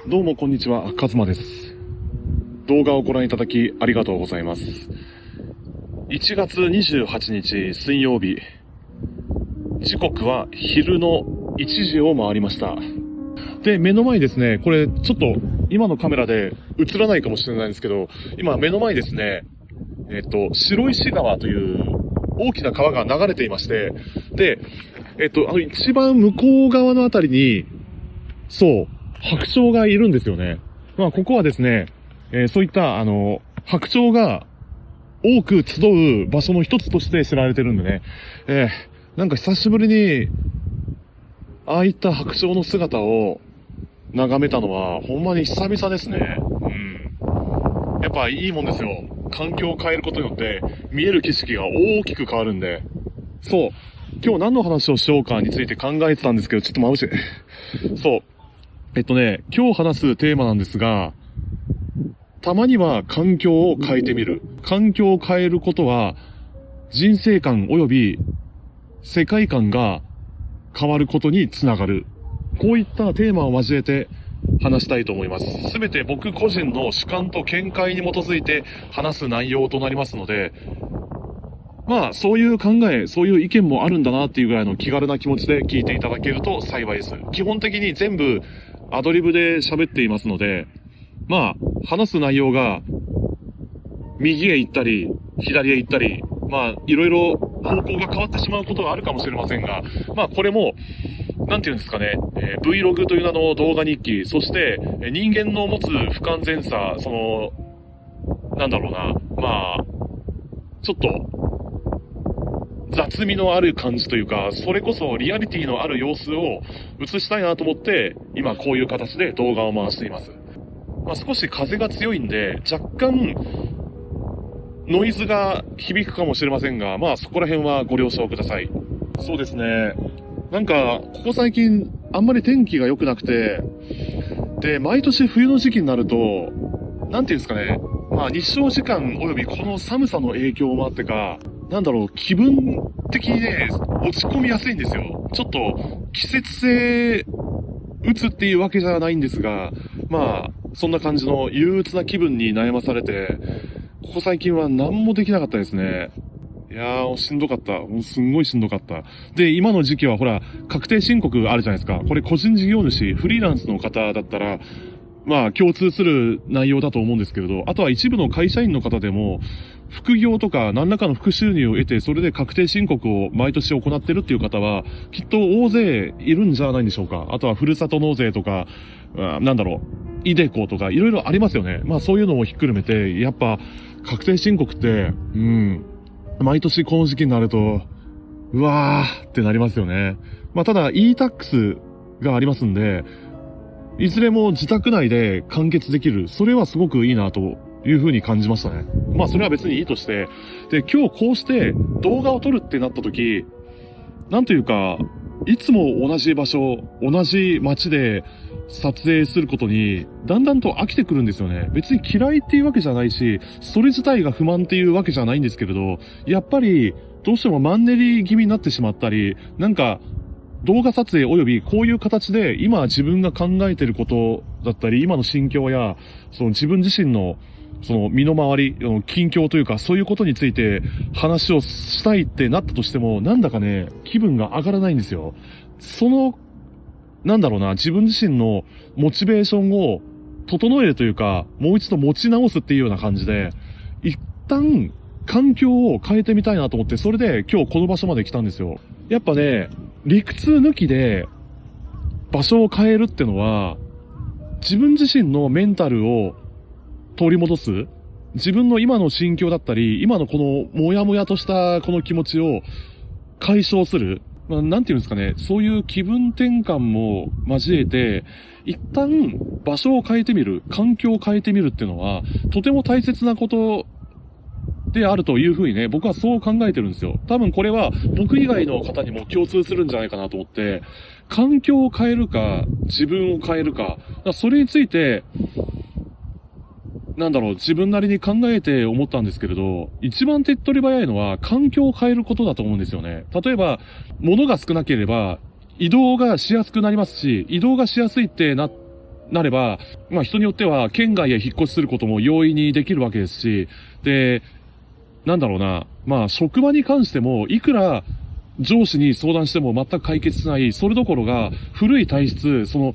どうもこんにちは、カズマです。動画をご覧いただきありがとうございます。1月28日水曜日、時刻は昼の1時を回りました。で、目の前ですね、これちょっと今のカメラで映らないかもしれないんですけど、今目の前ですね、白石川という大きな川が流れていまして、で、一番向こう側のあたりに、そう、白鳥がいるんですよね。まあ、ここはですね、そういった、白鳥が多く集う場所の一つとして知られてるんでね、なんか久しぶりに、ああいった白鳥の姿を眺めたのは、ほんまに久々ですね。やっぱいいもんですよ。環境を変えることによって、見える景色が大きく変わるんで。そう。今日何の話をしようかについて考えてたんですけど、ちょっと眩しい。そう。今日話すテーマなんですが、たまには環境を変えてみる。環境を変えることは、人生観及び世界観が変わることにつながる。こういったテーマを交えて話したいと思います。すべて僕個人の主観と見解に基づいて話す内容となりますので、まあ、そういう考え、そういう意見もあるんだなっていうぐらいの気軽な気持ちで聞いていただけると幸いです。基本的に全部アドリブで喋っていますので、まあ、話す内容が右へ行ったり、左へ行ったり、まあ、いろいろ方向が変わってしまうことがあるかもしれませんが、まあ、これも、なんていうんですかね、Vlog という名の動画日記、そして人間の持つ不完全さ、なんだろうな、まあ、ちょっと、雑味のある感じというか、それこそリアリティのある様子を映したいなと思って、今こういう形で動画を回しています。まあ、少し風が強いんで、若干、ノイズが響くかもしれませんが、まあそこら辺はご了承ください。そうですね。なんか、ここ最近、あんまり天気が良くなくて、で、毎年冬の時期になると、なんていうんですかね、まあ日照時間及びこの寒さの影響もあってか、なんだろう、気分的にね、落ち込みやすいんですよ。ちょっと、季節性、打つっていうわけじゃないんですが、まあ、そんな感じの憂鬱な気分に悩まされて、ここ最近は何もできなかったですね。いやー、しんどかった。もうすんごいしんどかった。で、今の時期はほら、確定申告あるじゃないですか。これ個人事業主、フリーランスの方だったら、まあ、共通する内容だと思うんですけれど、あとは一部の会社員の方でも、副業とか何らかの副収入を得て、それで確定申告を毎年行ってるっていう方は、きっと大勢いるんじゃないんでしょうか。あとはふるさと納税とか、なんだろう、イデコとかいろいろありますよね。まあそういうのもひっくるめて、やっぱ確定申告って、毎年この時期になると、うわーってなりますよね。まあただ e-tax がありますんで、いずれも自宅内で完結できる。それはすごくいいなというふうに感じましたね。まあそれは別にいいとして。で、今日こうして動画を撮るってなった時、なんというか、いつも同じ場所、同じ街で撮影することに、だんだんと飽きてくるんですよね。別に嫌いっていうわけじゃないし、それ自体が不満っていうわけじゃないんですけれど、やっぱり、どうしてもマンネリ気味になってしまったり、なんか、動画撮影及びこういう形で今自分が考えていることだったり、今の心境や、その自分自身のその身の回り、近況というかそういうことについて話をしたいってなったとしても、なんだかね、気分が上がらないんですよ。なんだろうな、自分自身のモチベーションを整えるというか、もう一度持ち直すっていうような感じで、一旦環境を変えてみたいなと思って、それで今日この場所まで来たんですよ。やっぱね、理屈抜きで場所を変えるってのは、自分自身のメンタルを取り戻す、自分の今の心境だったり、今のこのモヤモヤとしたこの気持ちを解消する。まあ、なんていうんですかね、そういう気分転換も交えて、一旦場所を変えてみる、環境を変えてみるっていうのは、とても大切なことであるというふうにね、僕はそう考えてるんですよ。多分これは僕以外の方にも共通するんじゃないかなと思って、環境を変えるか、自分を変えるか、それについて、なんだろう、自分なりに考えて思ったんですけれど、一番手っ取り早いのは環境を変えることだと思うんですよね。例えば、物が少なければ移動がしやすくなりますし、移動がしやすいってなっなれば、まあ人によっては県外へ引っ越しすることも容易にできるわけですし、で、なんだろうな、まあ職場に関しても、いくら上司に相談しても全く解決しない、それどころが古い体質、その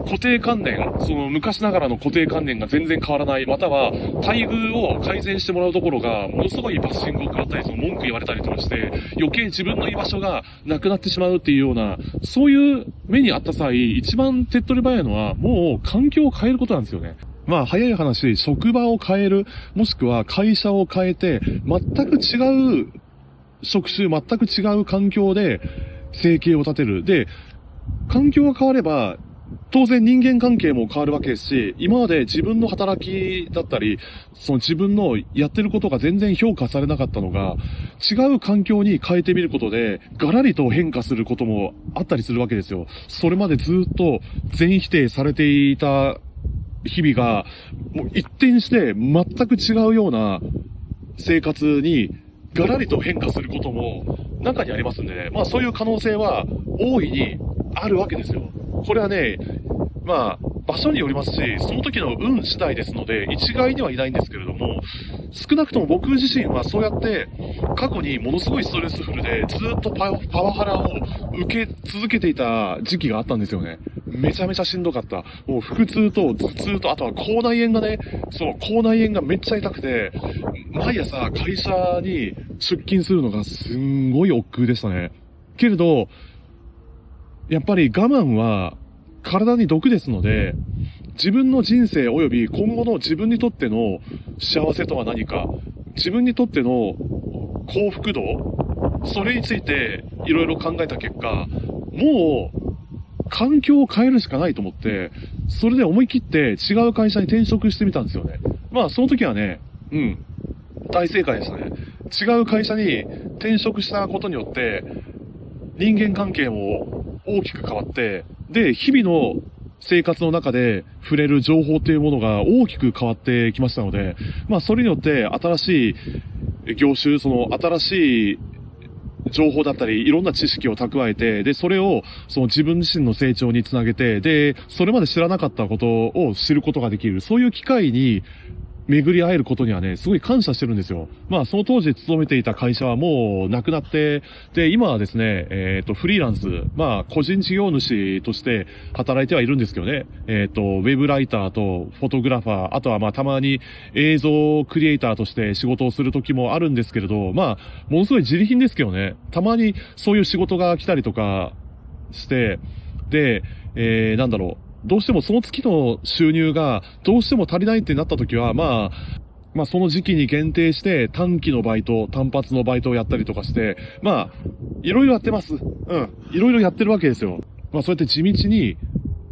固定観念、その昔ながらの固定観念が全然変わらない、または待遇を改善してもらうところがものすごいバッシングを食らったり、その文句言われたりとかして余計自分の居場所がなくなってしまうっていうような、そういう目にあった際、一番手っ取り早いのはもう環境を変えることなんですよね。まあ早い話、職場を変える、もしくは会社を変えて全く違う職種、全く違う環境で生計を立てる。で、環境が変われば当然人間関係も変わるわけですし、今まで自分の働きだったり、その自分のやってることが全然評価されなかったのが、違う環境に変えてみることで、ガラリと変化することもあったりするわけですよ。それまでずっと全否定されていた日々が、もう一転して全く違うような生活にガラリと変化することも中にありますんでね。まあそういう可能性は大いにあるわけですよ。これはね、まあ、場所によりますし、その時の運次第ですので、一概にはいないんですけれども、少なくとも僕自身はそうやって、過去にものすごいストレスフルで、ずっとパワハラを受け続けていた時期があったんですよね。めちゃめちゃしんどかった。もう腹痛と頭痛と、あとは口内炎がね、口内炎がめっちゃ痛くて、毎朝会社に出勤するのがすんごい億劫でしたね。けれど、やっぱり我慢は体に毒ですので、自分の人生及び今後の自分にとっての幸せとは何か、自分にとっての幸福度、それについていろいろ考えた結果、もう環境を変えるしかないと思って、それで思い切って違う会社に転職してみたんですよね。まあその時はね、大正解でしたね。違う会社に転職したことによって、人間関係も大きく変わって、で、日々の生活の中で触れる情報っていうものが大きく変わってきましたので、まあそれによって新しい業種、その新しい情報だったり、いろんな知識を蓄えて、で、それを、その自分自身の成長につなげて、で、それまで知らなかったことを知ることができる、そういう機会に、巡り会えることにはね、すごい感謝してるんですよ。まあ、その当時勤めていた会社はもうなくなって、で、今はですね、フリーランス、まあ、個人事業主として働いてはいるんですけどね、ウェブライターとフォトグラファー、あとはまあ、たまに映像クリエイターとして仕事をする時もあるんですけれど、まあ、ものすごい自利品ですけどね、たまにそういう仕事が来たりとかして、で、なんだろう、どうしてもその月の収入がどうしても足りないってなった時は、まあその時期に限定して短期のバイト、単発のバイトをやったりとかして、まあ、いろいろやってます。いろいろやってるわけですよ。まあそうやって地道に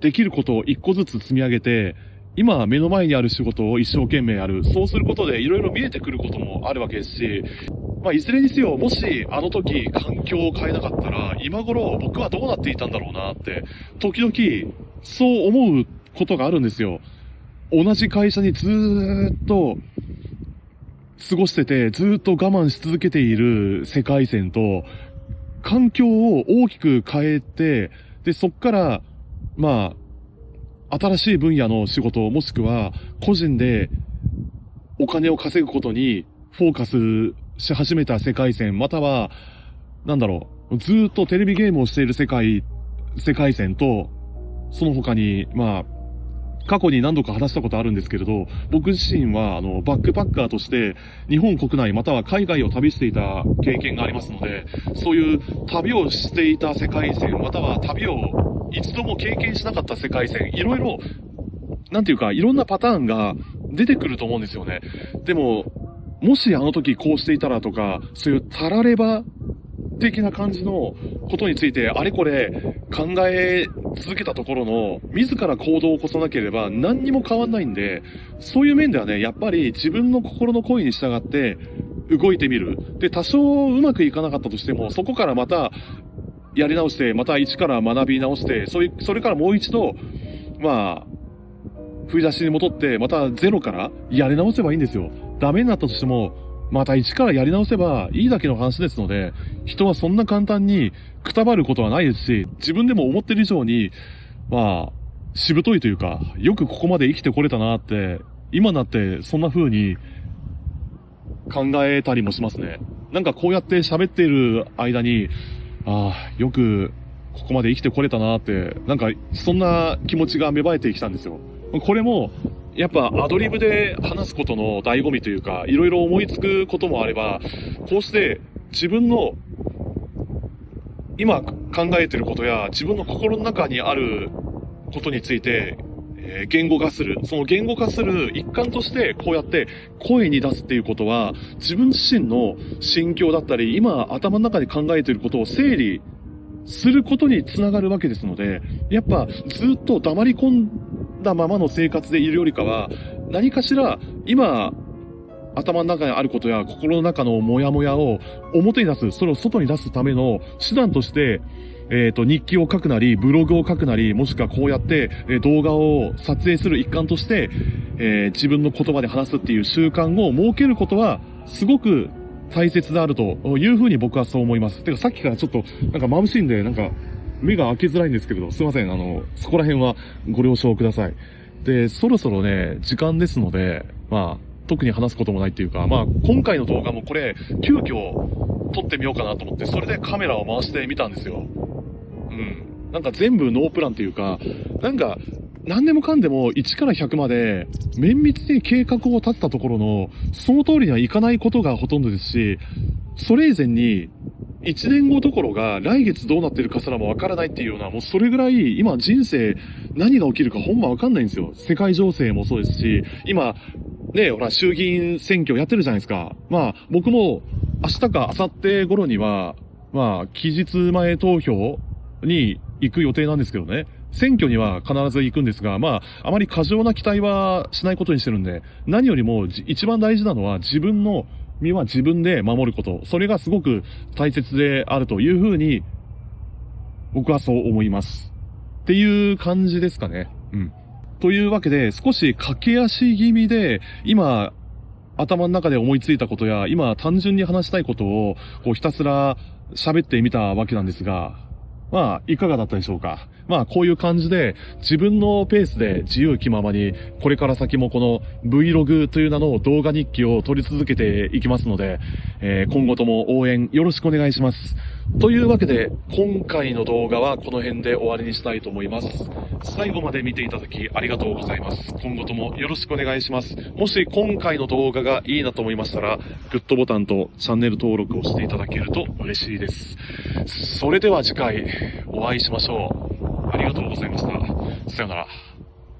できることを一個ずつ積み上げて、今目の前にある仕事を一生懸命やる。そうすることでいろいろ見えてくることもあるわけですし、まあいずれにせよ、もしあの時環境を変えなかったら、今頃僕はどうなっていたんだろうなって、時々そう思うことがあるんですよ。同じ会社にずーっと過ごしてて、ずーっと我慢し続けている世界線と、環境を大きく変えて、で、そっから、まあ、新しい分野の仕事、もしくは個人でお金を稼ぐことにフォーカスし始めた世界線、または、なんだろう、ずーっとテレビゲームをしている世界線と、その他に、まあ、過去に何度か話したことあるんですけれど、僕自身は、バックパッカーとして、日本国内または海外を旅していた経験がありますので、そういう旅をしていた世界線、または旅を一度も経験しなかった世界線、いろいろ、なんていうか、いろんなパターンが出てくると思うんですよね。でも、もしあの時こうしていたらとか、そういうたられば的な感じのことについてあれこれ考え続けたところの自ら行動を起こさなければ何にも変わんないんで、そういう面ではね、やっぱり自分の心の声に従って動いてみる。で、多少うまくいかなかったとしても、そこからまたやり直して、また一から学び直して、それからもう一度、まあ、振り出しに戻って、またゼロからやり直せばいいんですよ。ダメになったとしても、また一からやり直せばいいだけの話ですので、人はそんな簡単にくたばることはないですし、自分でも思ってる以上に、まあ、しぶといというか、よくここまで生きてこれたなって、今になってそんな風に考えたりもしますね。なんかこうやって喋っている間に、よくここまで生きてこれたなって、なんかそんな気持ちが芽生えてきたんですよ。これも、やっぱアドリブで話すことの醍醐味というか、いろいろ思いつくこともあれば、こうして自分の今考えていることや自分の心の中にあることについて、言語化する。その言語化する一環としてこうやって声に出すっていうことは、自分自身の心境だったり、今頭の中で考えていることを整理することにつながるわけですので、やっぱずっと黙り込んだままの生活でいるよりかは、何かしら今頭の中にあることや心の中のモヤモヤを表に出す、それを外に出すための手段として、日記を書くなり、ブログを書くなり、もしくはこうやって、動画を撮影する一環として、自分の言葉で話すっていう習慣を設けることは、すごく大切であるというふうに僕はそう思います。てかさっきからちょっと、なんか眩しいんで、なんか目が開けづらいんですけれど、すいません。そこら辺はご了承ください。で、そろそろね、時間ですので、特に話すこともないっていうか、今回の動画もこれ、急遽撮ってみようかなと思って、それでカメラを回してみたんですよ。なんか全部ノープランっていうか、なんか、何でもかんでも1から100まで綿密に計画を立てたところの、その通りにはいかないことがほとんどですし、それ以前に、1年後どころが来月どうなってるかすらもわからないっていうような、もうそれぐらい今人生何が起きるかほんまわかんないんですよ。世界情勢もそうですし、今、ね、ほら衆議院選挙やってるじゃないですか。僕も明日か明後日頃には、期日前投票に行く予定なんですけどね。選挙には必ず行くんですが、あまり過剰な期待はしないことにしてるんで、何よりも一番大事なのは自分の身は自分で守ること。それがすごく大切であるというふうに、僕はそう思います。っていう感じですかね。というわけで、少し駆け足気味で、今、頭の中で思いついたことや、今単純に話したいことを、こうひたすら喋ってみたわけなんですが、いかがだったでしょうか。こういう感じで、自分のペースで自由気ままに、これから先もこの Vlog という名の動画日記を撮り続けていきますので、今後とも応援よろしくお願いします。というわけで、今回の動画はこの辺で終わりにしたいと思います。最後まで見ていただきありがとうございます。今後ともよろしくお願いします。もし今回の動画がいいなと思いましたら、グッドボタンとチャンネル登録をしていただけると嬉しいです。それでは次回お会いしましょう。ありがとうございました。さようなら。